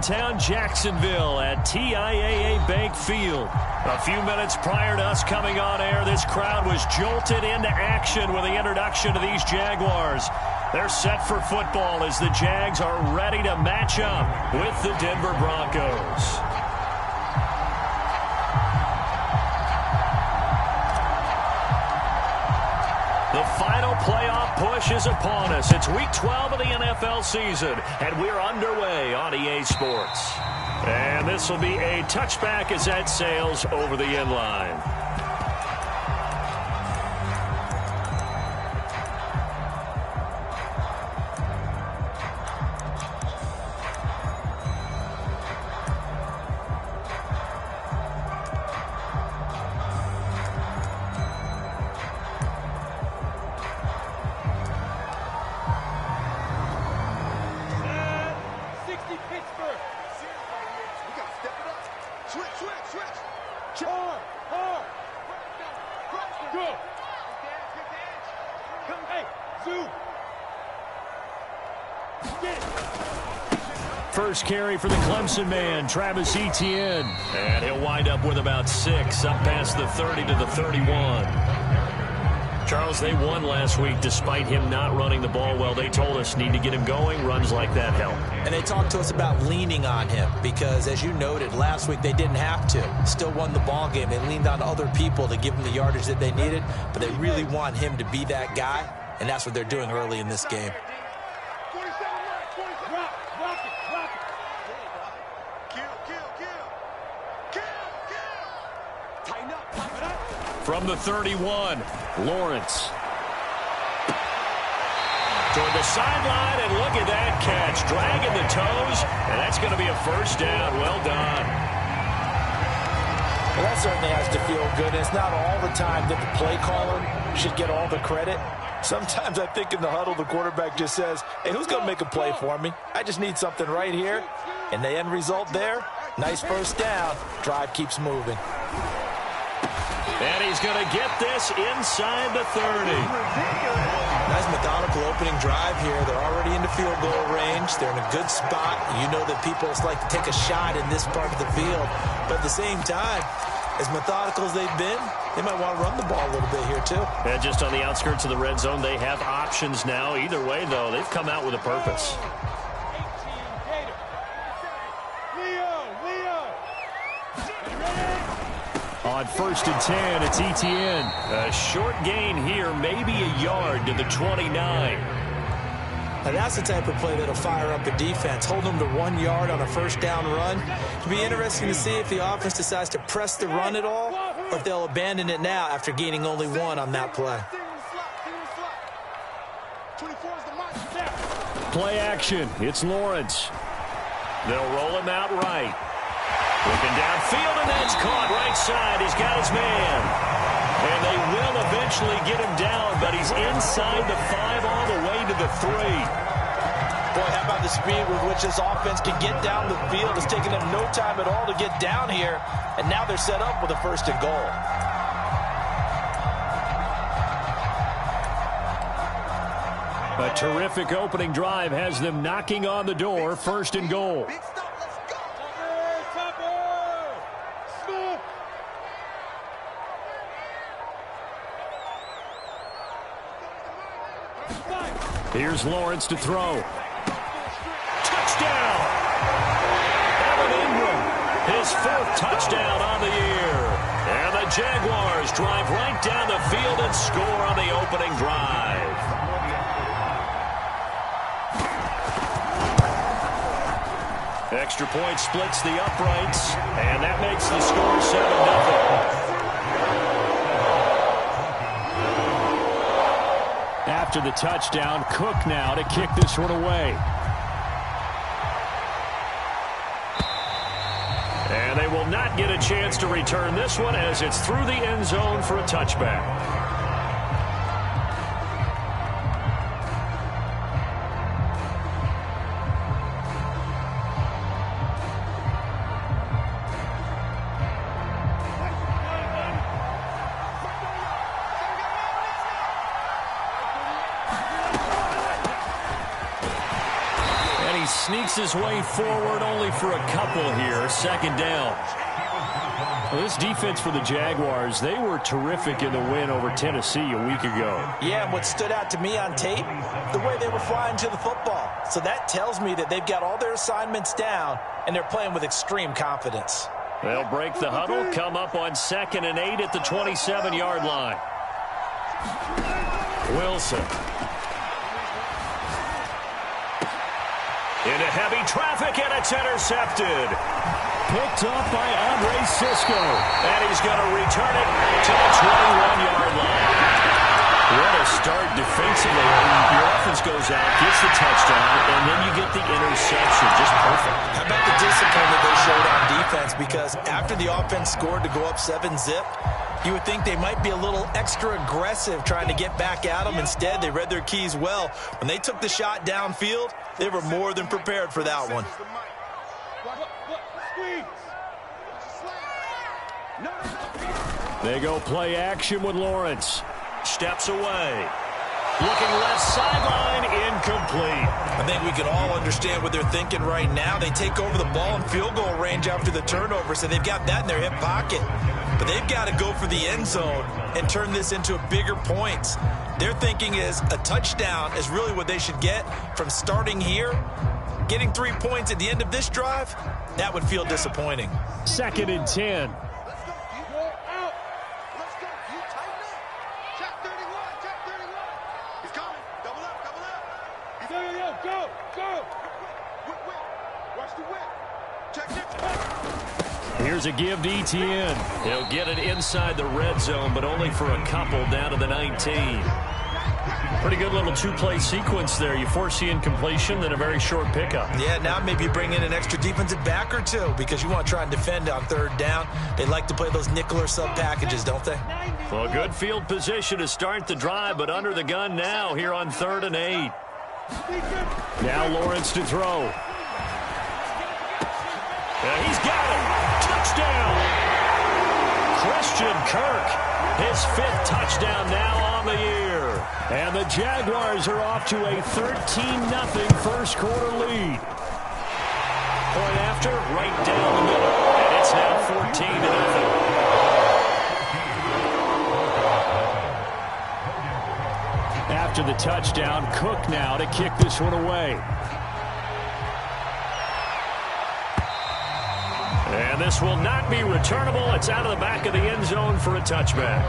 downtown Jacksonville at TIAA Bank Field. A few minutes prior to us coming on air, this crowd was jolted into action with the introduction of these Jaguars. They're set for football as the Jags are ready to match up with the Denver Broncos. The final playoff push is upon us. It's week 12 of the NFL season, and we're underway on EA Sports. And this will be a touchback as that sails over the end line. First carry for the Clemson man, Travis Etienne. And he'll wind up with about 6, up past the 30 to the 31. Charles, they won last week despite him not running the ball well. They told us need to get him going. Runs like that help. And they talked to us about leaning on him because, as you noted, last week they didn't have to. Still won the ball game. They leaned on other people to give them the yardage that they needed, but they really want him to be that guy, and that's what they're doing early in this game. From the 31, Lawrence. Toward the sideline, and look at that catch. Dragging the toes, and that's going to be a first down. Well done. Well, that certainly has to feel good. It's not all the time that the play caller should get all the credit. Sometimes I think in the huddle, the quarterback just says, hey, who's going to make a play for me? I just need something right here. And the end result there, nice first down. Drive keeps moving. And he's going to get this inside the 30. Nice methodical opening drive here. They're already into field goal range. They're in a good spot. You know that people just like to take a shot in this part of the field. But at the same time, as methodical as they've been, they might want to run the ball a little bit here too. And just on the outskirts of the red zone, they have options now. Either way, though, they've come out with a purpose. On 1st and 10, it's Etienne. A short gain here, maybe a yard to the 29. Now that's the type of play that'll fire up a defense. Hold them to 1 yard on a first down run. It'll be interesting to see if the offense decides to press the run at all, or if they'll abandon it now after gaining only 1 on that play. Play action. It's Lawrence. They'll roll him out right. Looking downfield, and that's caught right side. He's got his man. And they will eventually get him down, but he's inside the 5 all the way to the 3. Boy, how about the speed with which this offense can get down the field? It's taken them no time at all to get down here, and now they're set up with a 1st and goal. A terrific opening drive has them knocking on the door. 1st and goal. Here's Lawrence to throw. Touchdown! Evan Ingram, his 4th touchdown on the year. And the Jaguars drive right down the field and score on the opening drive. Extra point splits the uprights, and that makes the score 7-0. After the touchdown, Cook now to kick this one away. And they will not get a chance to return this one as it's through the end zone for a touchback. sneaks his way forward only for a couple here. Second down. Well, this defense for the Jaguars, they were terrific in the win over Tennessee a week ago. Yeah, and what stood out to me on tape, the way they were flying to the football. So that tells me that they've got all their assignments down, and they're playing with extreme confidence. They'll break the huddle, come up on 2nd and 8 at the 27-yard line. Wilson. Into heavy traffic, and it's intercepted. Picked up by Andre Cisco. And he's going to return it to the 21-yard line. What a start defensively. Your offense goes out, gets the touchdown, and then you get the interception. Just perfect. How about the discipline that they showed on defense? Because after the offense scored to go up 7-zip, you would think they might be a little extra aggressive trying to get back at them. Instead, they read their keys well. When they took the shot downfield, they were more than prepared for that one. They go play action with Lawrence. Steps away. Looking left sideline, incomplete. I think we can all understand what they're thinking right now. They take over the ball in field goal range after the turnover, so they've got that in their hip pocket. But they've got to go for the end zone and turn this into bigger points. Their thinking is a touchdown is really what they should get from starting here. Getting 3 points at the end of this drive, that would feel disappointing. 2nd and 10. Here's a give to Etienne. He'll get it inside the red zone, but only for a couple down to the 19. Pretty good little two-play sequence there. You force the incompletion, then a very short pickup. Yeah, now maybe bring in an extra defensive back or two because you want to try and defend on 3rd down. They like to play those nickel or sub packages, don't they? Well, good field position to start the drive, but under the gun now here on 3rd and 8. Now Lawrence to throw. He's got it. Touchdown. Christian Kirk, his 5th touchdown now on the year. And the Jaguars are off to a 13-0 first quarter lead. Point after, right down the middle. And it's now 14-0. After the touchdown, Cook now to kick this one away. And this will not be returnable. It's out of the back of the end zone for a touchback.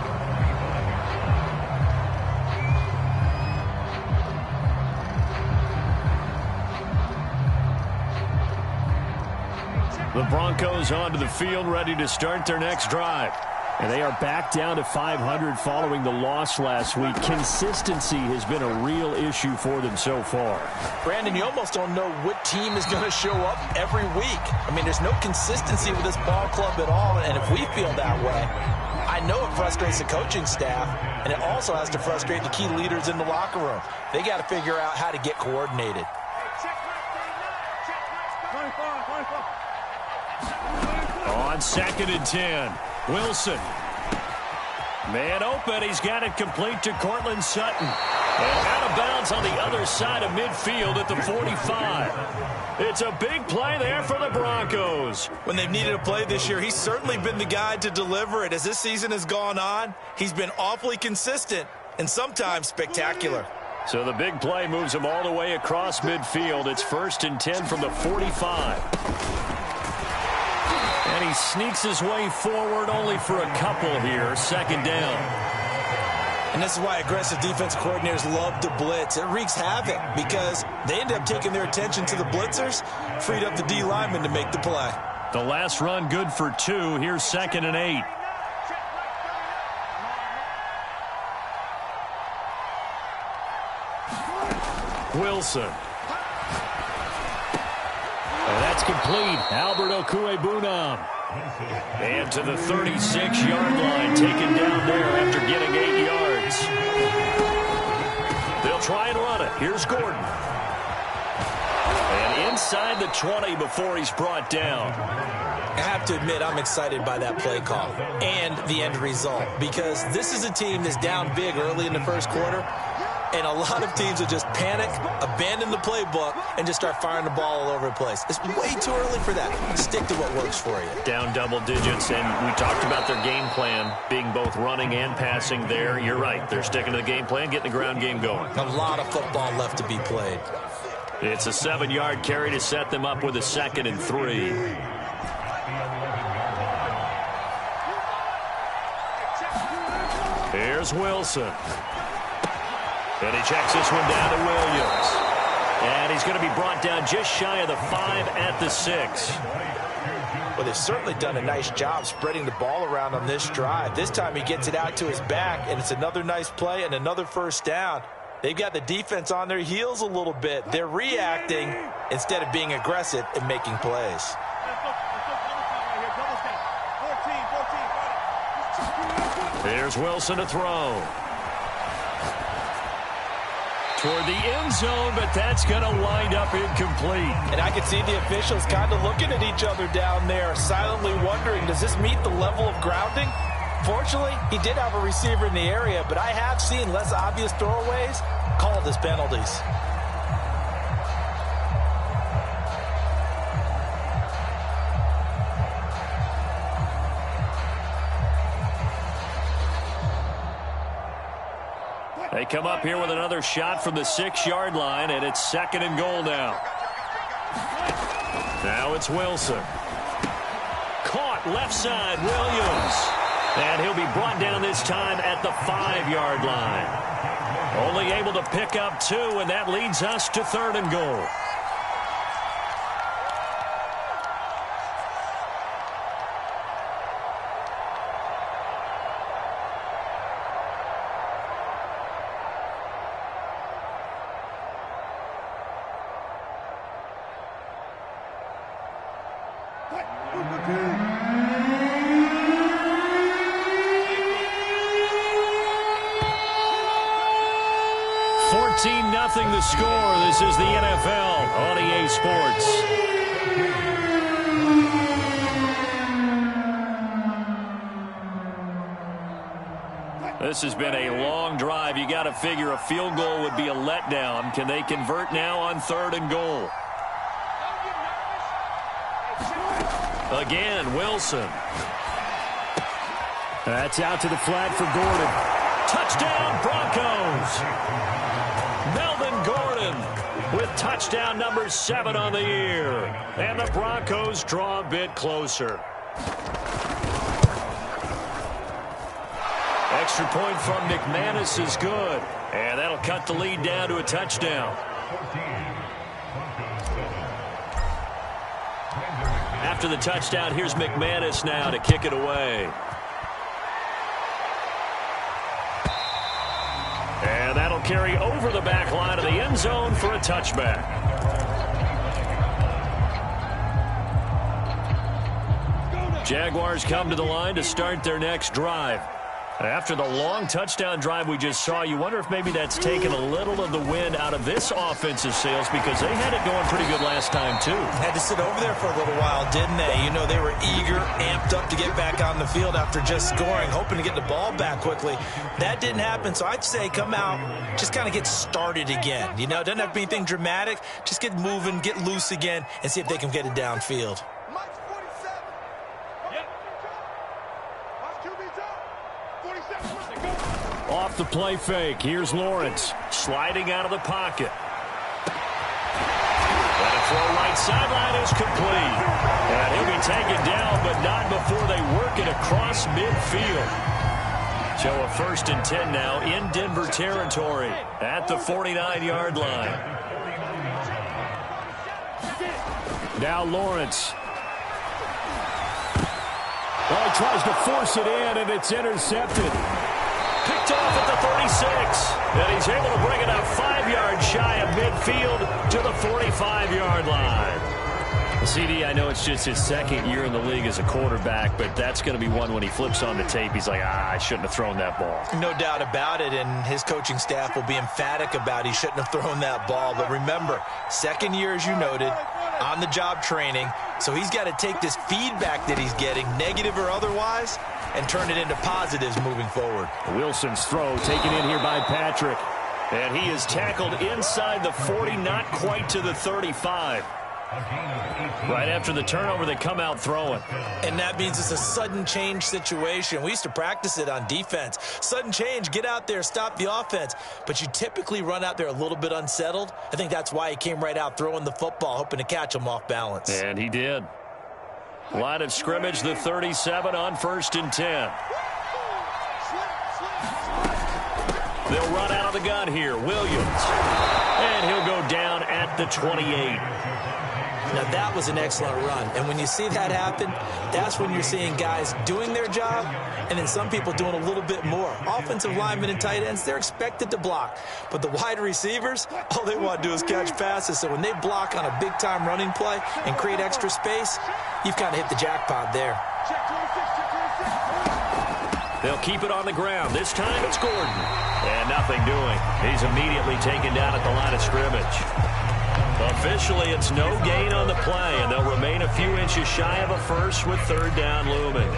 The Broncos onto the field, ready to start their next drive. And they are back down to 500 following the loss last week. Consistency has been a real issue for them so far. Brandon, you almost don't know what team is going to show up every week. I mean, there's no consistency with this ball club at all, and if we feel that way, I know it frustrates the coaching staff, and it also has to frustrate the key leaders in the locker room. They got to figure out how to get coordinated. On 2nd and 10, Wilson. Man open, he's got it complete to Cortland Sutton. And out of bounds on the other side of midfield at the 45. It's a big play there for the Broncos. When they've needed a play this year, he's certainly been the guy to deliver it. As this season has gone on, he's been awfully consistent and sometimes spectacular. So the big play moves him all the way across midfield. It's 1st and 10 from the 45. And he sneaks his way forward only for a couple here. 2nd down. And this is why aggressive defense coordinators love to blitz. It wreaks havoc because they end up taking their attention to the blitzers, freed up the D lineman to make the play. The last run good for 2. Here's 2nd and 8. Wilson. And that's complete. Albert Okwuegbunam. And to the 36-yard line, taken down there after getting 8 yards. They'll try and run it. Here's Gordon. And inside the 20 before he's brought down. I have to admit, I'm excited by that play call and the end result because this is a team that's down big early in the first quarter. And a lot of teams will just panic, abandon the playbook, and just start firing the ball all over the place. It's way too early for that. Stick to what works for you. Down double digits, and we talked about their game plan being both running and passing there. You're right. They're sticking to the game plan, getting the ground game going. A lot of football left to be played. It's a 7-yard carry to set them up with a 2nd and 3. Here's Wilson. And he checks this one down to Williams. And he's going to be brought down just shy of the 5 at the 6. Well, they've certainly done a nice job spreading the ball around on this drive. This time he gets it out to his back, and it's another nice play and another first down. They've got the defense on their heels a little bit. They're reacting instead of being aggressive and making plays. Here's Wilson to throw. Toward the end zone, but that's going to wind up incomplete. And I can see the officials kind of looking at each other down there, silently wondering, does this meet the level of grounding? Fortunately, he did have a receiver in the area, but I have seen less obvious throwaways called as penalties. They come up here with another shot from the 6-yard line, and it's 2nd and goal now. Now it's Wilson. Caught left side, Williams. And he'll be brought down this time at the 5-yard line. Only able to pick up 2, and that leads us to 3rd and goal. Nothing the score. This is the NFL on EA Sports. This has been a long drive. You got to figure a field goal would be a letdown. Can they convert now on 3rd and goal? Again, Wilson. That's out to the flat for Gordon. Touchdown, Broncos. Melvin Gordon with touchdown number 7 on the year. And the Broncos draw a bit closer. Extra point from McManus is good. And that'll cut the lead down to a touchdown. After the touchdown, here's McManus now to kick it away. And that'll carry over the back line of the end zone for a touchback. Jaguars come to the line to start their next drive. After the long touchdown drive we just saw, you wonder if maybe that's taken a little of the wind out of this offensive sails, because they had it going pretty good last time, too. Had to sit over there for a little while, didn't they? You know, they were eager, amped up to get back on the field after just scoring, hoping to get the ball back quickly. That didn't happen, so I'd say come out, just kind of get started again. You know, it doesn't have to be anything dramatic. Just get moving, get loose again, and see if they can get it downfield. Off the play fake, here's Lawrence sliding out of the pocket. And a throw right sideline is complete. And he'll be taken down, but not before they work it across midfield. So a 1st and 10 now in Denver territory at the 49-yard line. Now Lawrence. Well, he tries to force it in, and it's intercepted. Picked off at the 36. And he's able to bring it up 5 yards shy of midfield to the 45-yard line. CD, I know it's just his 2nd year in the league as a quarterback, but that's going to be one when he flips on the tape, he's like, I shouldn't have thrown that ball. No doubt about it, and his coaching staff will be emphatic about he shouldn't have thrown that ball. But remember, 2nd year, as you noted, on-the-job training, so he's got to take this feedback that he's getting, negative or otherwise, and turn it into positives moving forward. Wilson's throw taken in here by Patrick. And he is tackled inside the 40, not quite to the 35. Right after the turnover, they come out throwing. And that means it's a sudden change situation. We used to practice it on defense. Sudden change, get out there, stop the offense. But you typically run out there a little bit unsettled. I think that's why he came right out throwing the football, hoping to catch him off balance. And he did. Line of scrimmage, the 37 on 1st and 10. They'll run out of the gun here. Williams. And he'll go down at the 28. Now, that was an excellent run. And when you see that happen, that's when you're seeing guys doing their job and then some people doing a little bit more. Offensive linemen and tight ends, they're expected to block. But the wide receivers, all they want to do is catch passes. So when they block on a big-time running play and create extra space, you've kind of hit the jackpot there. They'll keep it on the ground. This time it's Gordon. And nothing doing. He's immediately taken down at the line of scrimmage. Officially, it's no gain on the play, and they'll remain a few inches shy of a first with 3rd down looming.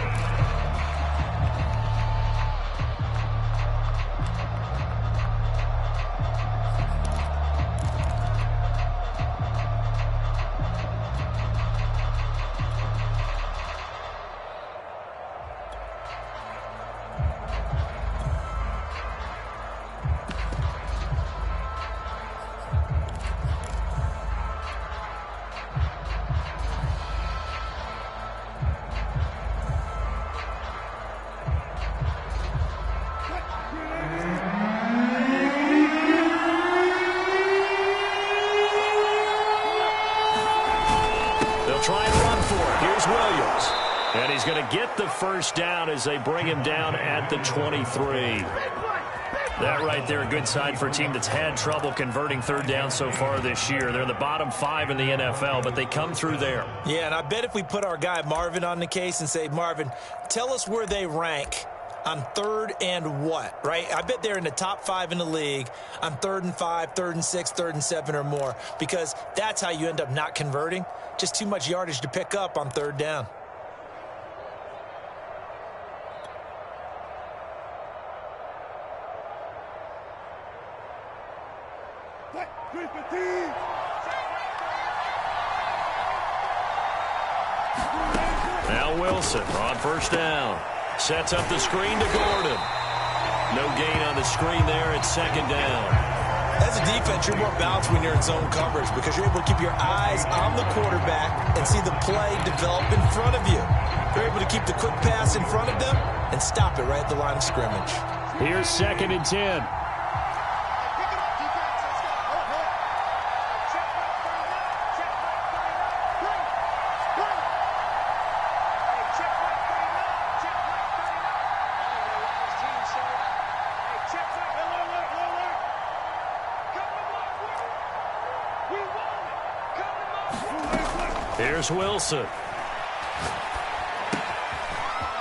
Try and run for it. Here's Williams. And he's going to get the 1st down as they bring him down at the 23. That right there, a good sign for a team that's had trouble converting 3rd down so far this year. They're the bottom 5 in the NFL, but they come through there. Yeah, and I bet if we put our guy Marvin on the case and say, Marvin, tell us where they rank on 3rd and what, right? I bet they're in the top 5 in the league on 3rd and 5, 3rd and 6, 3rd and 7 or more, because that's how you end up not converting. Just too much yardage to pick up on 3rd down. Now Wilson on 1st down. Sets up the screen to Gordon. No gain on the screen there at 2nd down. As a defense, you're more balanced when you're in zone coverage because you're able to keep your eyes on the quarterback and see the play develop in front of you. You're able to keep the quick pass in front of them and stop it right at the line of scrimmage. Here's 2nd and 10. Here's Wilson.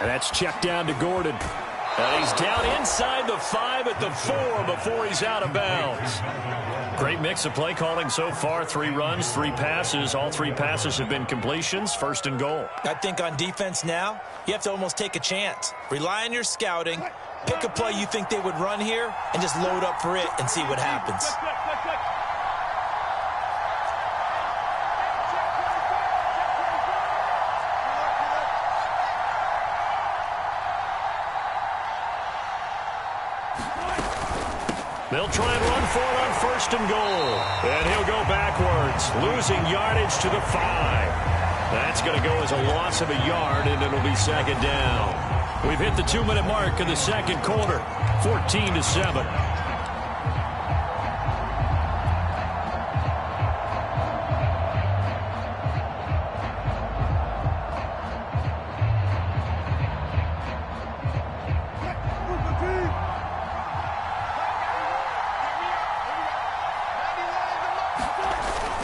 And that's checked down to Gordon. And he's down inside the 5 at the 4 before he's out of bounds. Great mix of play calling so far. 3 runs, 3 passes. All 3 passes have been completions. 1st and goal. I think on defense now, you have to almost take a chance. Rely on your scouting. Pick a play you think they would run here and just load up for it and see what happens. They'll try and run for it on 1st and goal. And he'll go backwards, losing yardage to the 5. That's going to go as a loss of a yard, and it'll be 2nd down. We've hit the 2-minute mark of the 2nd quarter, 14-7.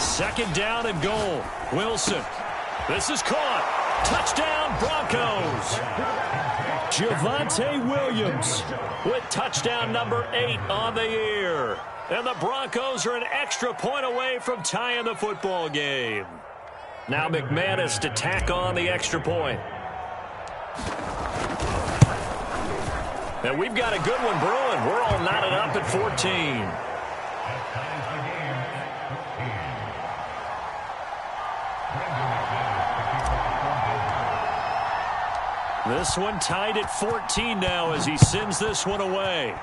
Second down and goal. Wilson. This is caught. Touchdown, Broncos. Javonte Williams with touchdown number 8 on the year. And the Broncos are an extra point away from tying the football game. Now McManus to tack on the extra point. And we've got a good one brewing. We're all knotted up at 14. This one tied at 14 now as he sends this one away.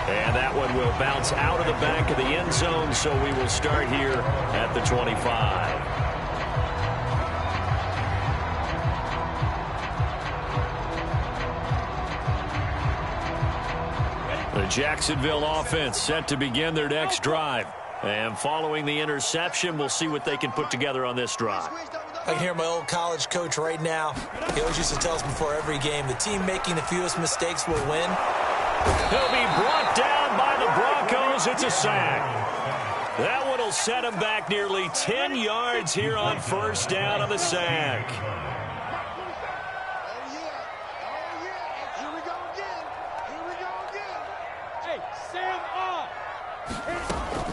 And that one will bounce out of the back of the end zone, so we will start here at the 25. The Jacksonville offense set to begin their next drive. And following the interception, we'll see what they can put together on this drive. I can hear my old college coach right now. He always used to tell us before every game, the team making the fewest mistakes will win. He'll be brought down by the Broncos. It's a sack. That one will set him back nearly 10 yards here on first down on the sack.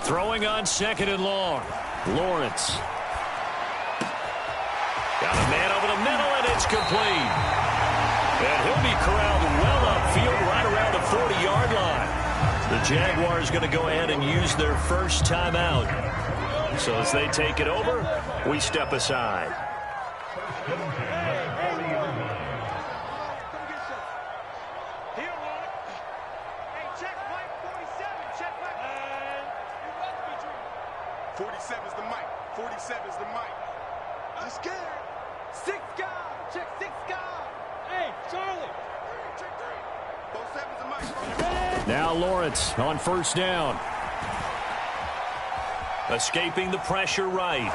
Throwing on second and long. Lawrence. Got a man over the middle, and it's complete. And he'll be corralled well upfield right around the 40-yard line. The Jaguars going to go ahead and use their first timeout. So as they take it over, we step aside. Now Lawrence on first down. Escaping the pressure right.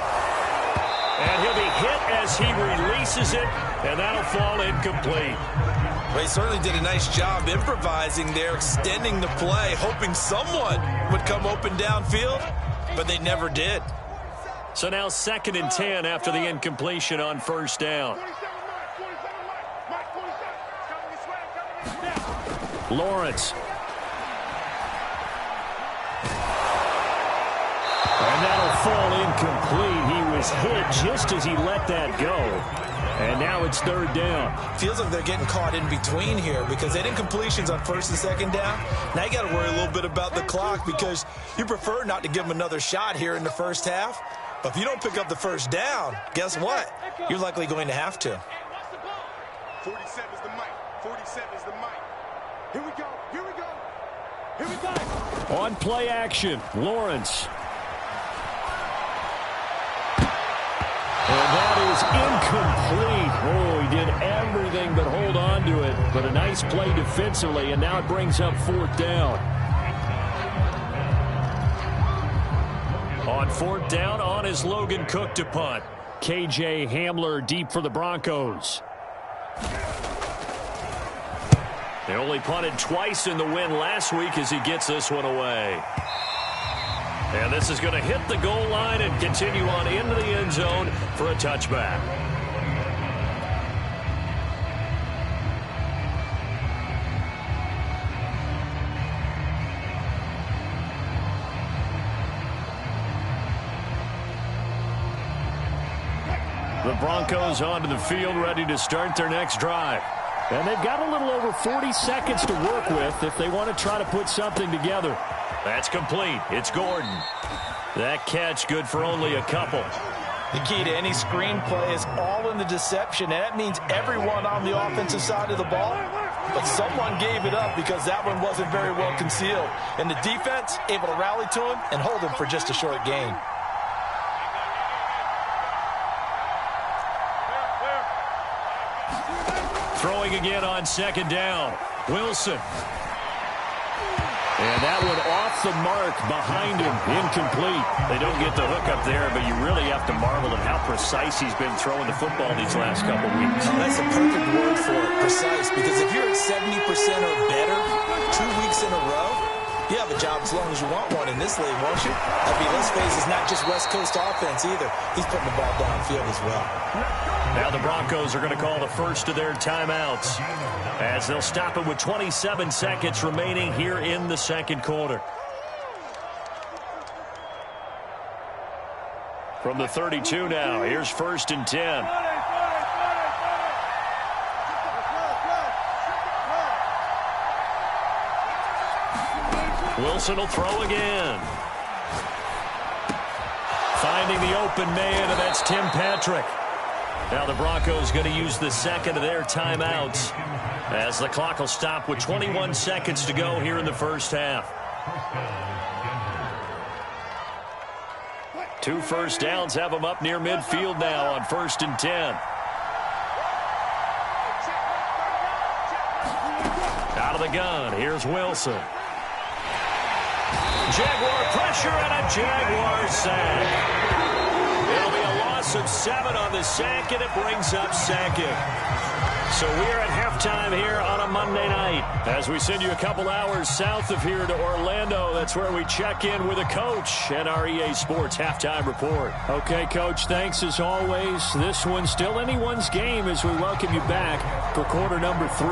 And he'll be hit as he releases it, and that'll fall incomplete. Well, he certainly did a nice job improvising there, extending the play, hoping someone would come open downfield, but they never did. So now 2nd and 10 after the incompletion on first down. Lawrence. And that'll fall incomplete. He was hit just as he let that go. And now it's 3rd down. Feels like they're getting caught in between here because they had incompletions on 1st and 2nd down. Now you got to worry a little bit about the clock because you prefer not to give them another shot here in the first half. But if you don't pick up the first down, guess what? You're likely going to have to. 47 is the mic. 47 is the mic. Here we go. Here we go. Here we go. On play action, Lawrence. And that is incomplete. Oh, he did everything but hold on to it. But a nice play defensively, and now it brings up 4th down. On 4th down, on is Logan Cook to punt. KJ Hamler deep for the Broncos. They only punted twice in the win last week as he gets this one away. And this is going to hit the goal line and continue on into the end zone for a touchback. The Broncos onto the field ready to start their next drive. And they've got a little over 40 seconds to work with if they want to try to put something together. That's complete. It's Gordon. That catch good for only a couple. The key to any screenplay is all in the deception, and that means everyone on the offensive side of the ball. But someone gave it up because that one wasn't very well concealed. And the defense able to rally to him and hold him for just a short gain. Throwing again on 2nd down. Wilson. And that one off the mark behind him. Incomplete. They don't get the hook up there, but you really have to marvel at how precise he's been throwing the football these last couple weeks. Oh, that's a perfect word for it, precise, because if you're at 70% or better 2 weeks in a row, you have a job as long as you want one in this league, won't you? I mean, let's face it, it's not just West Coast offense either. He's putting the ball downfield as well. Now the Broncos are going to call the first of their timeouts as they'll stop it with 27 seconds remaining here in the 2nd quarter. From the 32 now, here's 1st and 10. Wilson will throw again. Finding the open man, and that's Tim Patrick. Now the Broncos going to use the second of their timeouts as the clock will stop with 21 seconds to go here in the first half. 2 first downs have them up near midfield now on 1st and 10. Out of the gun, here's Wilson. Jaguar pressure and a Jaguar sack. It'll be a loss of 7 on the sack, and it brings up 2nd. So we're at halftime here on a Monday night as we send you a couple hours south of here to Orlando. That's where we check in with a coach and our EA Sports halftime report. Okay, Coach, thanks as always. This one's still anyone's game as we welcome you back for quarter number 3.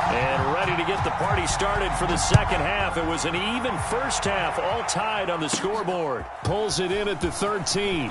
And ready to get the party started for the second half. It was an even first half, all tied on the scoreboard. Pulls it in at the 13.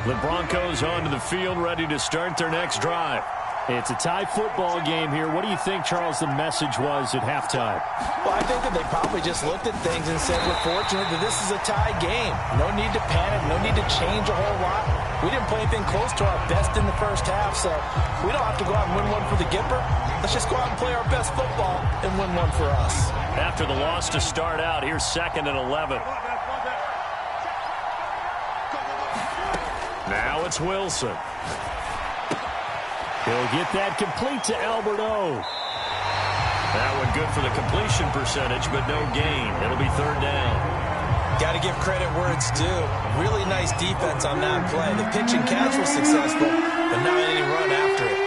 The Broncos onto the field, ready to start their next drive. It's a tie football game here. What do you think, Charles, the message was at halftime? Well, I think that they probably just looked at things and said, we're fortunate that this is a tie game. No need to panic, no need to change a whole lot. We didn't play anything close to our best in the first half, so we don't have to go out and win one for the Gipper. Let's just go out and play our best football and win one for us. After the loss to start out, here's 2nd and 11. Now it's Wilson. He'll get that complete to Alberto. That one good for the completion percentage, but no gain. It'll be 3rd down. Got to give credit where it's due. Really nice defense on that play. The pitch and catch was successful, but not any run after it.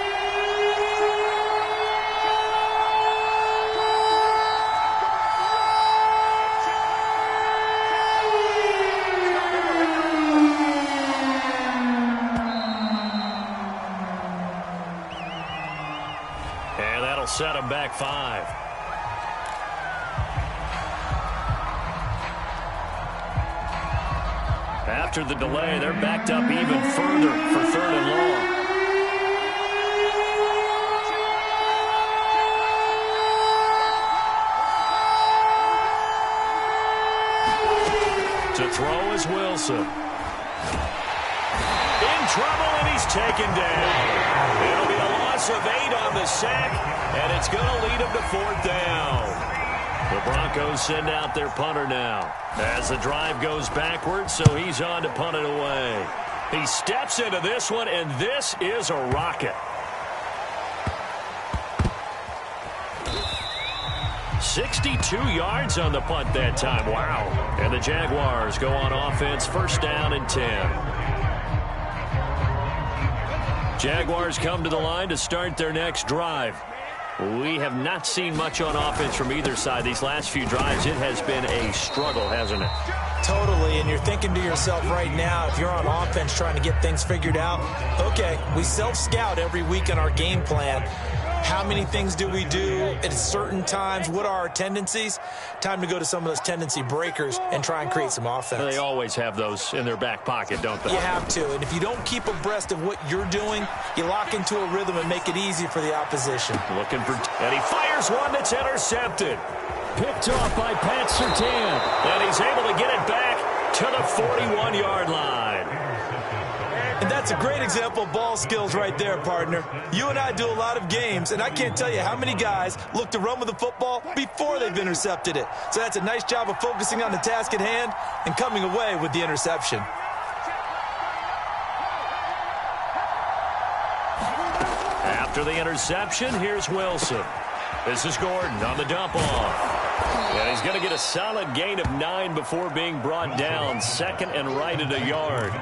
Set him back 5. After the delay, they're backed up even further for 3rd and long. To throw is Wilson. In trouble, and he's taken down. It'll be a loss of 8 on the sack, and it's going to lead him to 4th down. The Broncos send out their punter now as the drive goes backwards, so he's on to punt it away. He steps into this one, and this is a rocket. 62 yards on the punt that time. Wow. And the Jaguars go on offense, 1st down and 10. Jaguars come to the line to start their next drive. We have not seen much on offense from either side these last few drives. It has been a struggle, hasn't it? Totally, and you're thinking to yourself right now, if you're on offense trying to get things figured out, okay, we self-scout every week on our game plan. How many things do we do at certain times? What are our tendencies? Time to go to some of those tendency breakers and try and create some offense. They always have those in their back pocket, don't they? You have to, and if you don't keep abreast of what you're doing, you lock into a rhythm and make it easy for the opposition. Looking for, and he fires one that's intercepted. Picked off by Pat Surtain. And he's able to get it back to the 41-yard line. And that's a great example of ball skills right there, partner. You and I do a lot of games, and I can't tell you how many guys look to run with the football before they've intercepted it. So that's a nice job of focusing on the task at hand and coming away with the interception. After the interception, here's Wilson. This is Gordon on the dump off. And he's going to get a solid gain of 9 before being brought down. 2nd and right at a yard.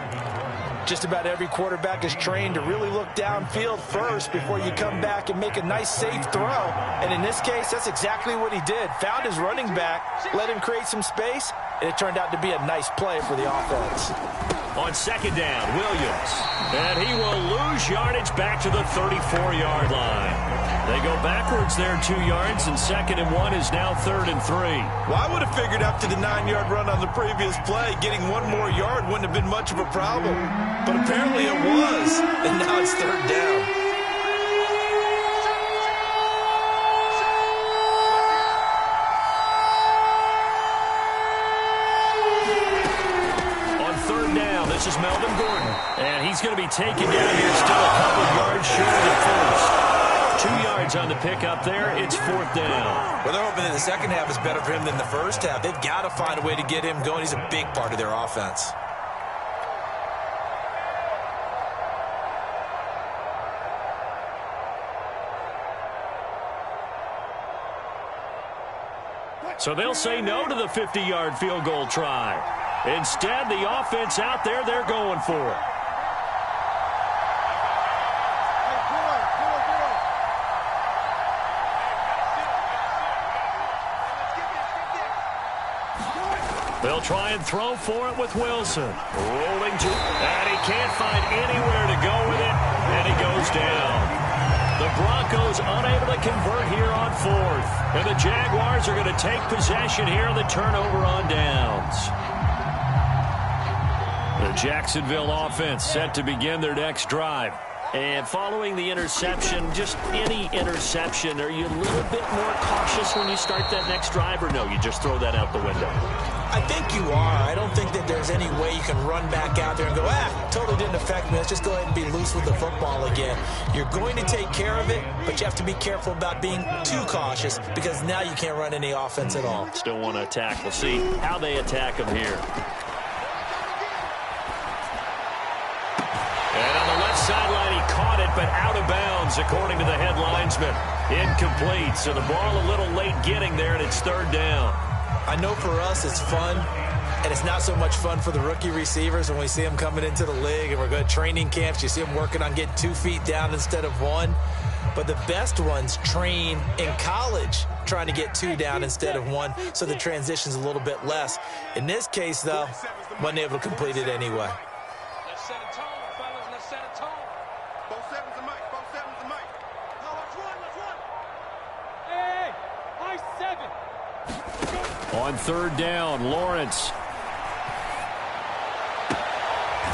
Just about every quarterback is trained to really look downfield first before you come back and make a nice, safe throw. And in this case, that's exactly what he did. Found his running back, let him create some space, and it turned out to be a nice play for the offense. On second down, Williams. And he will lose yardage back to the 34-yard line. They go backwards there 2 yards, and 2nd and 1 is now 3rd and 3. Well, I would have figured after the 9-yard run on the previous play, getting 1 more yard wouldn't have been much of a problem. But apparently it was, and now it's 3rd down. This is Melvin Gordon, and he's going to be taken down here still a couple yards short of the first. 2 yards on the pickup there. It's 4th down. Well, they're hoping that the second half is better for him than the first half. They've got to find a way to get him going. He's a big part of their offense. So they'll say no to the 50-yard field goal try. Instead, the offense out there, they're going for it. They'll try and throw for it with Wilson. Rolling to, and he can't find anywhere to go with it, and he goes down. The Broncos unable to convert here on 4th. And the Jaguars are going to take possession here on the turnover on downs. The Jacksonville offense set to begin their next drive. And following the interception, just any interception, are you a little bit more cautious when you start that next drive, or no, you just throw that out the window? I think you are. I don't think that there's any way you can run back out there and go, totally didn't affect me. Let's just go ahead and be loose with the football again. You're going to take care of it, but you have to be careful about being too cautious because now you can't run any offense at all. Still want to attack. We'll see how they attack them here. And on the left sideline, he caught it, but out of bounds, according to the head linesman. Incomplete, so the ball a little late getting there, and it's 3rd down. I know for us it's fun, and it's not so much fun for the rookie receivers when we see them coming into the league and we're going to training camps. You see them working on getting 2 feet down instead of 1. But the best ones train in college trying to get 2 down instead of 1, so the transition's a little bit less. In this case, though, wasn't able to complete it anyway. Let's set a tone, fellas. Let's set a tone. Both sevens a mic. Both sevens a mic. Now let's run. Let's run. Hey, high 7. On 3rd down, Lawrence.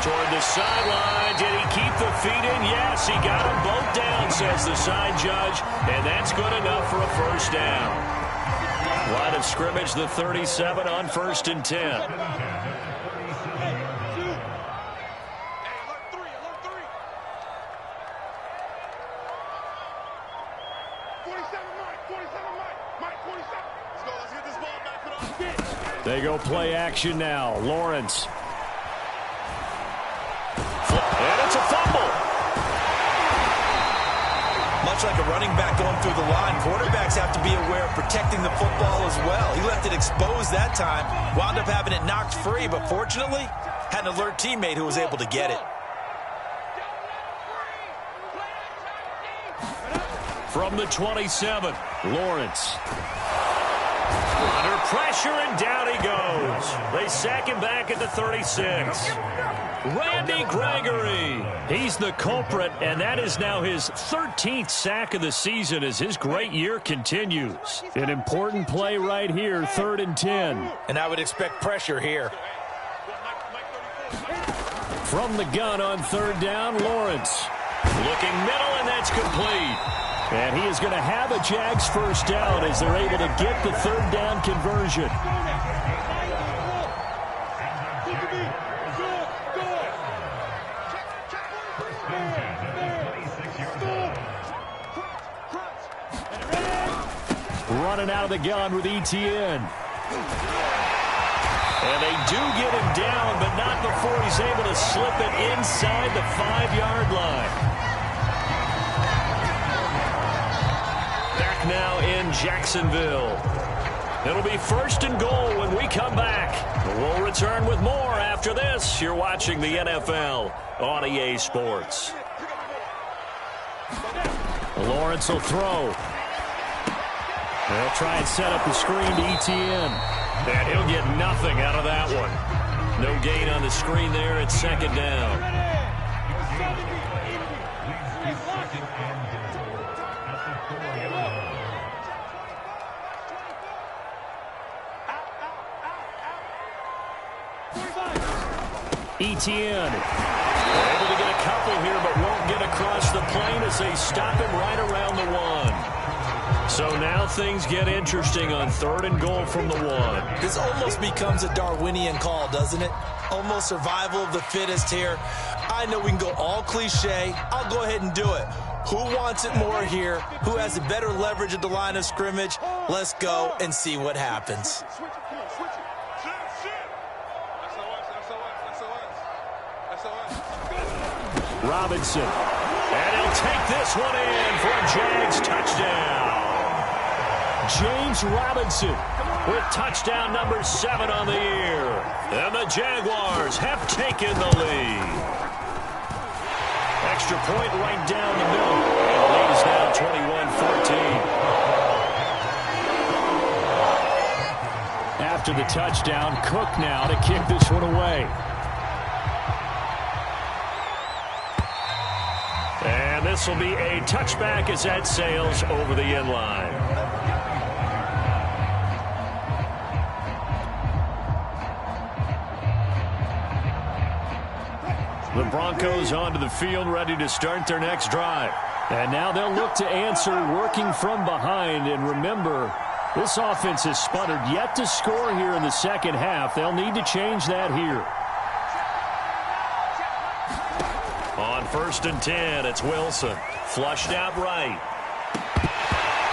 Toward the sideline. Did he keep the feet in? Yes, he got them both down, says the side judge. And that's good enough for a 1st down. Line of scrimmage, the 37 on 1st and 10. They go play action now. Lawrence. And it's a fumble. Much like a running back going through the line, quarterbacks have to be aware of protecting the football as well. He left it exposed that time, wound up having it knocked free, but fortunately, had an alert teammate who was able to get it. From the 27, Lawrence. Under pressure, and down he goes. They sack him back at the 36. Randy Gregory. He's the culprit, and that is now his 13th sack of the season as his great year continues. An important play right here, 3rd and 10. And I would expect pressure here. From the gun on 3rd down, Lawrence. Looking middle, and that's complete. And he is going to have a Jags 1st down as they're able to get the 3rd down conversion. Running out of the gun with ETN. And they do get him down, but not before he's able to slip it inside the 5-yard line. Back now in Jacksonville. It'll be 1st and goal when we come back. We'll return with more after this. You're watching the NFL on EA Sports. Lawrence will throw. They'll try and set up the screen to ETN. And he'll get nothing out of that one. No gain on the screen there. It's second down. Etienne able to get a couple here, but won't get across the plane as they stop him right around the 1. So now things get interesting on 3rd and goal from the 1. This almost becomes a Darwinian call, doesn't it? Almost survival of the fittest here. I know we can go all cliche. I'll go ahead and do it. Who wants it more here? Who has a better leverage at the line of scrimmage? Let's go and see what happens. Robinson. And he'll take this one in for a Jags touchdown. James Robinson with touchdown number 7 on the year. And the Jaguars have taken the lead. Extra point right down the middle. And the lead is now 21-14. After the touchdown, Cook now to kick this one away. And this will be a touchback as that sails over the end line. The Broncos onto the field, ready to start their next drive. And now they'll look to answer working from behind. And remember, this offense has sputtered yet to score here in the second half. They'll need to change that here. On 1st and 10, it's Wilson. Flushed out right.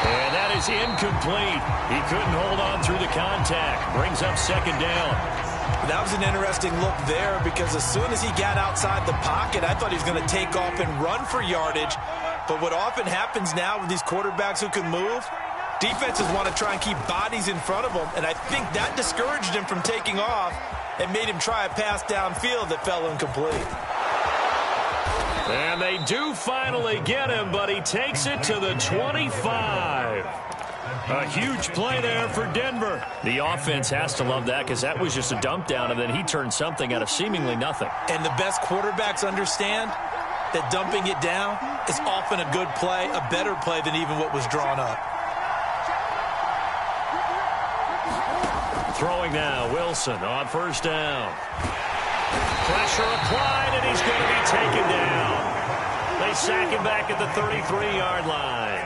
And that is incomplete. He couldn't hold on through the contact. Brings up second down. That was an interesting look there because as soon as he got outside the pocket, I thought he was going to take off and run for yardage. But what often happens now with these quarterbacks who can move, defenses want to try and keep bodies in front of them. And I think that discouraged him from taking off and made him try a pass downfield that fell incomplete. And they do finally get him, but he takes it to the 25. A huge play there for Denver. The offense has to love that because that was just a dump down, and then he turned something out of seemingly nothing. And the best quarterbacks understand that dumping it down is often a good play, a better play than even what was drawn up. Throwing now, Wilson on 1st down. Pressure applied, and he's going to be taken down. They sack him back at the 33-yard line.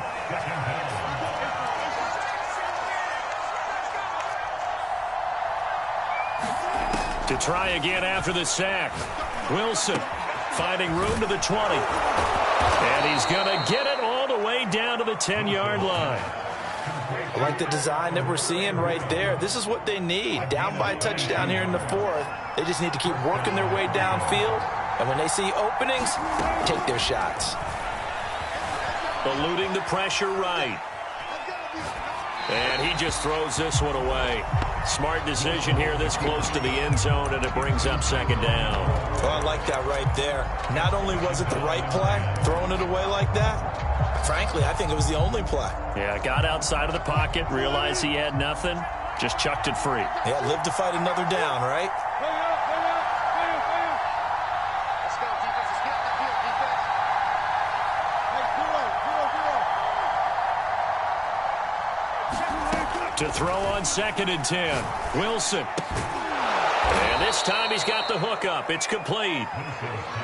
To try again after the sack. Wilson finding room to the 20. And he's going to get it all the way down to the 10-yard line. I like the design that we're seeing right there. This is what they need. Down by a touchdown here in the 4th. They just need to keep working their way downfield. And when they see openings, take their shots. Eluding the pressure right. And he just throws this one away. Smart decision here this close to the end zone, and it brings up second down. Well, I like that right there. Not only was it the right play, throwing it away like that, frankly, I think it was the only play. Yeah, got outside of the pocket, realized he had nothing, just chucked it free. Yeah, live to fight another down, right? To throw on 2nd and 10. Wilson. And this time he's got the hook up. It's complete.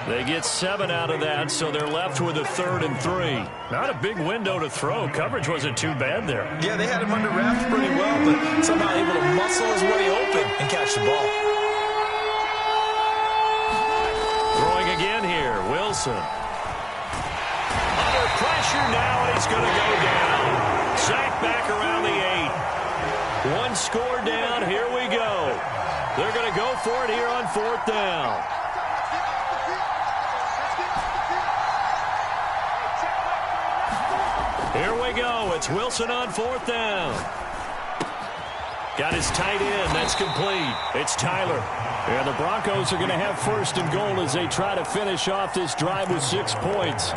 They get 7 out of that, so they're left with a 3rd and 3. Not a big window to throw. Coverage wasn't too bad there. Yeah, they had him under wraps pretty well, but somehow able to muscle his way open and catch the ball. Throwing again here. Wilson. Under pressure now, and he's going to go down. Sacked back around the 8. One score down. Here we go. They're going to go for it here on 4th down. Here we go. It's Wilson on 4th down. Got his tight end. That's complete. It's Tyler. Yeah, the Broncos are going to have 1st and goal as they try to finish off this drive with 6 points.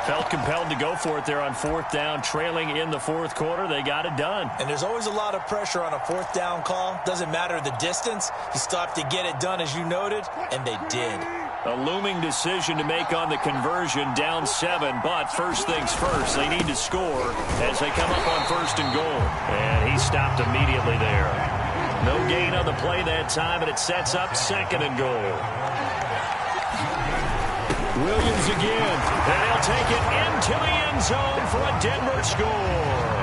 Felt compelled to go for it there on fourth down, trailing in the fourth quarter. They got it done. And there's always a lot of pressure on a fourth down call. Doesn't matter the distance. You still have to get it done, as you noted, and they did. A looming decision to make on the conversion, down 7. But first things first, they need to score as they come up on first and goal. And he stopped immediately there. No gain on the play that time, and it sets up second and goal. Williams again. And he'll take it into the end zone for a Denver score.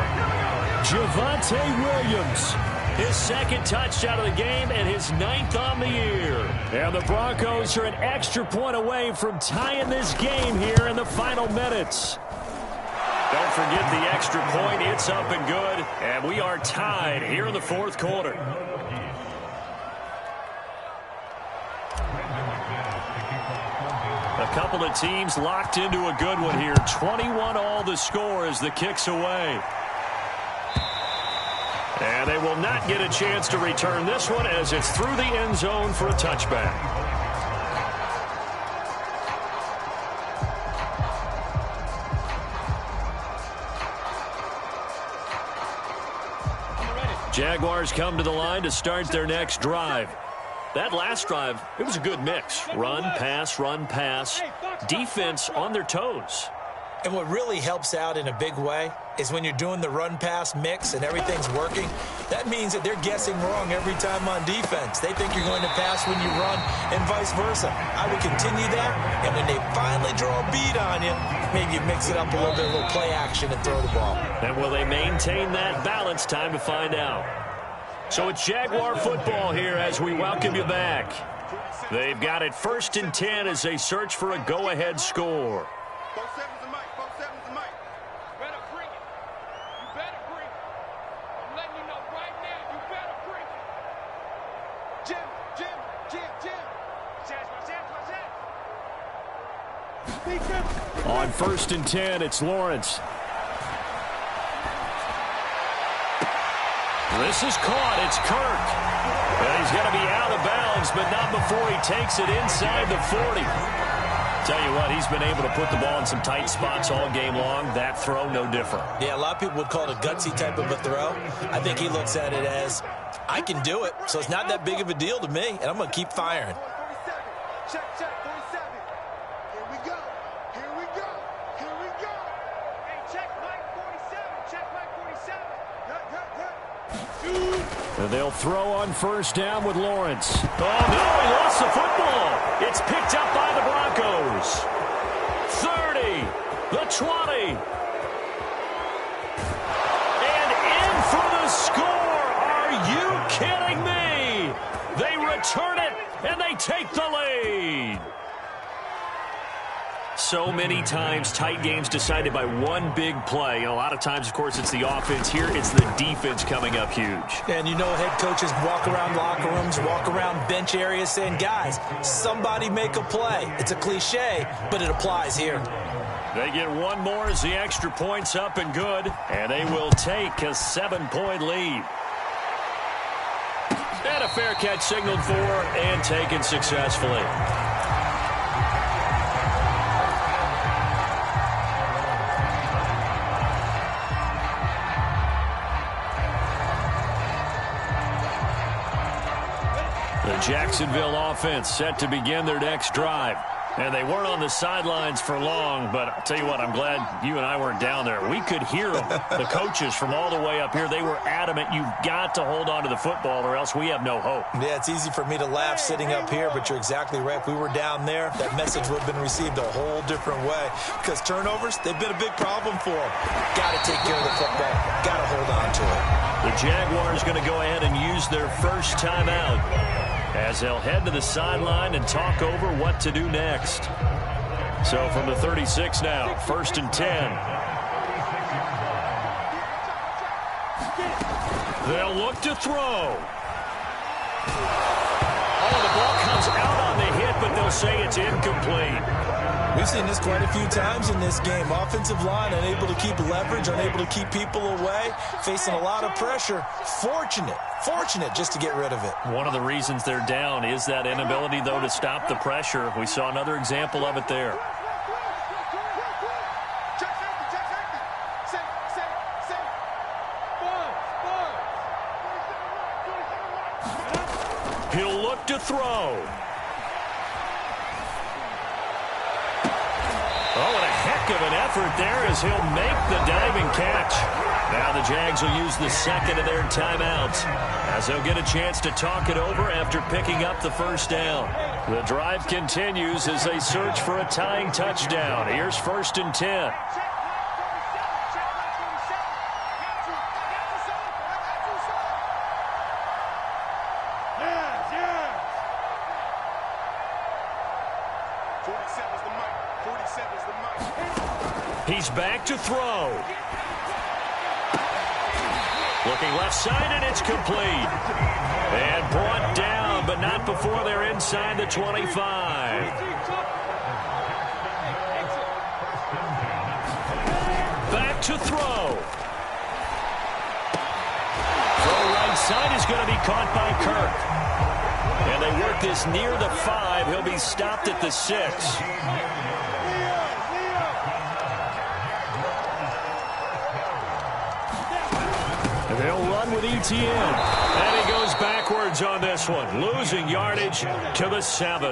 Javonte Williams. His second touchdown of the game and his 9th on the year. And the Broncos are an extra point away from tying this game here in the final minutes. Don't forget the extra point. It's up and good. And we are tied here in the fourth quarter. A couple of teams locked into a good one here. 21-all the score as the kick's away. And they will not get a chance to return this one as it's through the end zone for a touchback. Jaguars come to the line to start their next drive. That last drive, it was a good mix. Run, pass, defense on their toes. And what really helps out in a big way is when you're doing the run-pass mix and everything's working, that means that they're guessing wrong every time on defense. They think you're going to pass when you run and vice versa. I would continue that, and when they finally draw a beat on you, maybe you mix it up a little bit, a little play action and throw the ball. And will they maintain that balance? Time to find out. So it's Jaguar football here as we welcome you back. They've got it 1st and 10 as they search for a go-ahead score. On 1st and 10, it's Lawrence. This is caught. It's Kirk. And he's going to be out of bounds, but not before he takes it inside the 40. Tell you what, he's been able to put the ball in some tight spots all game long. That throw, no different. Yeah, a lot of people would call it a gutsy type of a throw. I think he looks at it as, I can do it, so it's not that big of a deal to me, and I'm going to keep firing. Check, 47. Here we go. Here we go. Here we go. Hey, check Mike 47. Check Mike 47. And they'll throw on 1st down with Lawrence. Oh, no, he lost the football. It's picked up by the Broncos. 30, the 20. And in for the score. Are you kidding me? They return it, and they take the lead. So many times, tight games decided by one big play. A lot of times, of course, it's the offense. Here, it's the defense coming up huge. And you know head coaches walk around locker rooms, walk around bench areas saying, guys, somebody make a play. It's a cliche, but it applies here. They get one more as the extra point's up and good, and they will take a 7-point lead. And a fair catch signaled for and taken successfully. The Jacksonville offense set to begin their next drive. And they weren't on the sidelines for long, but I'll tell you what, I'm glad you and I weren't down there. We could hear them, the coaches from all the way up here. They were adamant, you've got to hold on to the football or else we have no hope. Yeah, it's easy for me to laugh sitting up here, but you're exactly right. If we were down there, that message would have been received a whole different way. Because turnovers, they've been a big problem for them. Got to take care of the football. Got to hold on to it. The Jaguars going to go ahead and use their first timeout as they'll head to the sideline and talk over what to do next. So from the 36 now, 1st and 10. They'll look to throw. Oh, the ball comes out on the hit, but they'll say it's incomplete. We've seen this quite a few times in this game. Offensive line unable to keep leverage, unable to keep people away, facing a lot of pressure. Fortunate just to get rid of it. One of the reasons they're down is that inability, though, to stop the pressure. We saw another example of it there. to throw. Oh, and a heck of an effort there as he'll make the diving catch. Now the Jags will use the second of their timeouts as they'll get a chance to talk it over after picking up the first down. The drive continues as they search for a tying touchdown. Here's 1st and 10. He's back to throw. Looking left side, and it's complete. And brought down, but not before they're inside the 25. Back to throw. Throw right side is going to be caught by Kirk. And they work this near the 5. He'll be stopped at the 6. They'll run with ETN. And he goes backwards on this one, losing yardage to the 7.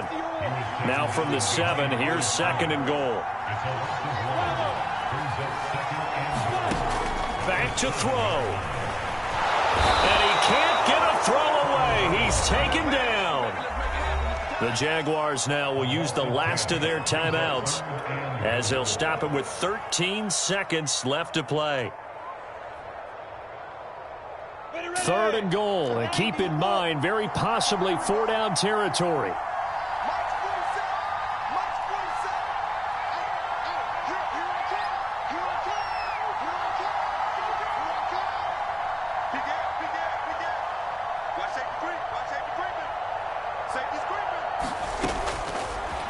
Now from the 7, here's 2nd and goal. Back to throw. And he can't get a throw away. He's taken down. The Jaguars now will use the last of their timeouts as they'll stop it with 13 seconds left to play. 3rd and goal, and keep in mind, very possibly 4-down territory.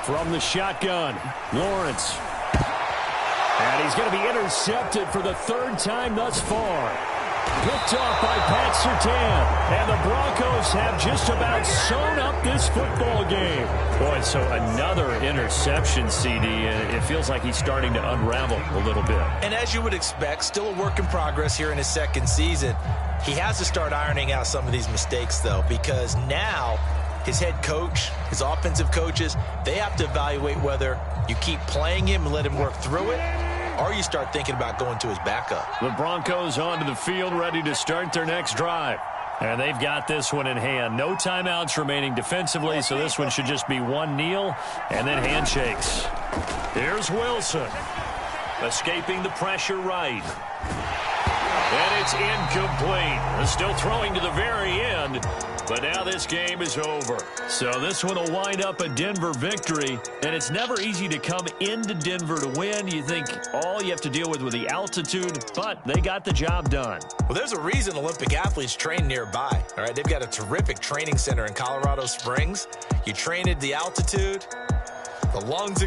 From the shotgun, Lawrence. And he's going to be intercepted for the 3rd time thus far. Picked off by Pat Surtain. And the Broncos have just about sewn up this football game. Boy, so another interception, CD, and it feels like he's starting to unravel a little bit. And as you would expect, still a work in progress here in his 2nd season. He has to start ironing out some of these mistakes, though, because now his head coach, his offensive coaches, they have to evaluate whether you keep playing him and let him work through it, or you start thinking about going to his backup. The Broncos onto the field, ready to start their next drive. And they've got this one in hand. No timeouts remaining defensively, so this one should just be one kneel and then handshakes. Here's Wilson. Escaping the pressure right. And it's incomplete. Still throwing to the very end. But now this game is over. So this one will wind up a Denver victory. And it's never easy to come into Denver to win. You think all you have to deal with the altitude, but they got the job done. Well, there's a reason Olympic athletes train nearby. All right, they've got a terrific training center in Colorado Springs. You train at the altitude, the lungs